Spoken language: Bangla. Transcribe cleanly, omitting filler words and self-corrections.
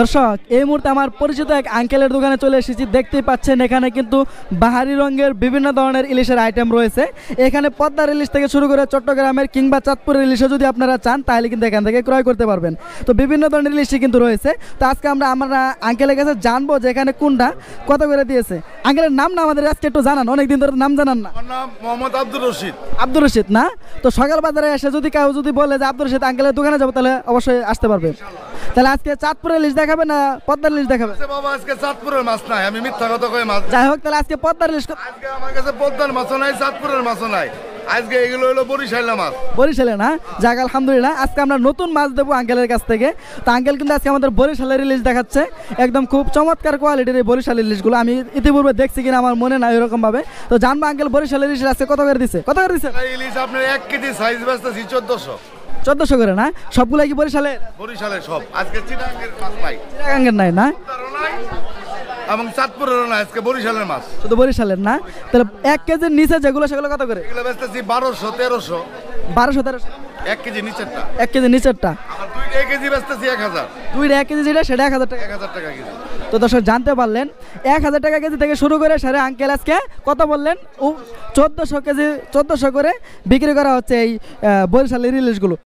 দর্শক এই মুহূর্তে আমার পরিচিত এক আঙ্কেলের দোকানে চলে এসেছি। দেখতেই পাচ্ছেন এখানে কিন্তু বাহারি রঙের বিভিন্ন ধরনের ইলিশের আইটেম রয়েছে। এখানে পদ্মার ইলিশ থেকে শুরু করে চট্টগ্রামের কিংবা চাঁদপুরের ইলিশও যদি আপনারা চান তাহলে কিন্তু এখান থেকে ক্রয় করতে পারবেন। তো বিভিন্ন ধরনের ইলিশই কিন্তু রয়েছে। তো আজকে আমরা আঙ্কেলের কাছে জানবো যে এখানে কোনটা কত করে দিয়েছে। আঙ্কেলের নাম না আমাদের আজকে একটু জানান, অনেকদিন ধরে নাম জানান না। আমার নাম মোহাম্মদ আব্দুর রশিদ। আব্দুর রশিদ না? তো সকাল বাজারে এসে যদি কেউ যদি বলে যে আব্দুর রশিদ আঙ্কেলের দোকানে যাবো তাহলে অবশ্যই আসতে পারবে। তাহলে আজকে চাঁদপুরের ইলিশ দেখাবে না পদ্মার ইলিশ দেখাবে? বাবা আজকে চাঁদপুরের মাছ নাই, আমি মিথ্যা কথা কই মাছ। যাই হোক, তাহলে আজকে পদ্মার ইলিশ। আজকে আমার কাছে পদ্মার মাছও নাই, চাঁদপুরের মাছও নাই, আজকে এগুলো হলো বরিশালা মাছ। বরিশালে না? যাক আলহামদুলিল্লাহ, আজকে আমরা নতুন মাছ দেবো আঙ্কেলের কাছ থেকে। তো আঙ্কেল কিন্তু আজকে আমাদের বরিশালের ইলিশ দেখাচ্ছে, একদম খুব চমৎকার কোয়ালিটির এই বরিশালের ইলিশগুলো। আমি ইতিপূর্বে দেখছি কিনা আমার মনে নাই এরকম ভাবে। তো জানবো আঙ্কেল বরিশালের ইলিশ আজকে কত করে দিচ্ছে? কত করে দিচ্ছে ইলিশ আপনার 1 কেজি সাইজ বেচতেছি 1400। 1400 করে না? সবগুলো কি বরিশালের? বরিশালের সব। আজকে চিটাগাঙ্গের মাছ নাই, চিটাগাঙ্গের নাই না? এবং চাঁদপুরেরও না, আজকে বরিশালের মাছ। শুধু বরিশালের না? তাহলে 1 কেজির নিচে যেগুলো সেগুলো কত করে? এগুলো বেচতেছি 1200 1300। 1200 1300 1 কেজি নিচেরটা। 1 কেজি নিচেরটা। আর 2 কেজি বেচতেছি 1000। 1 কেজি যেটা সেটা 1000 টাকা। 1000 টাকা কেজি। তো দর্শক জানতে পারলেন 1000 টাকা কেজি থেকে শুরু করে সারে আঙ্কেল আজকে কত বললেন? 1400 কেজি 1400 করে বিক্রি করা হচ্ছে এই বরিশালের ইলিশগুলো।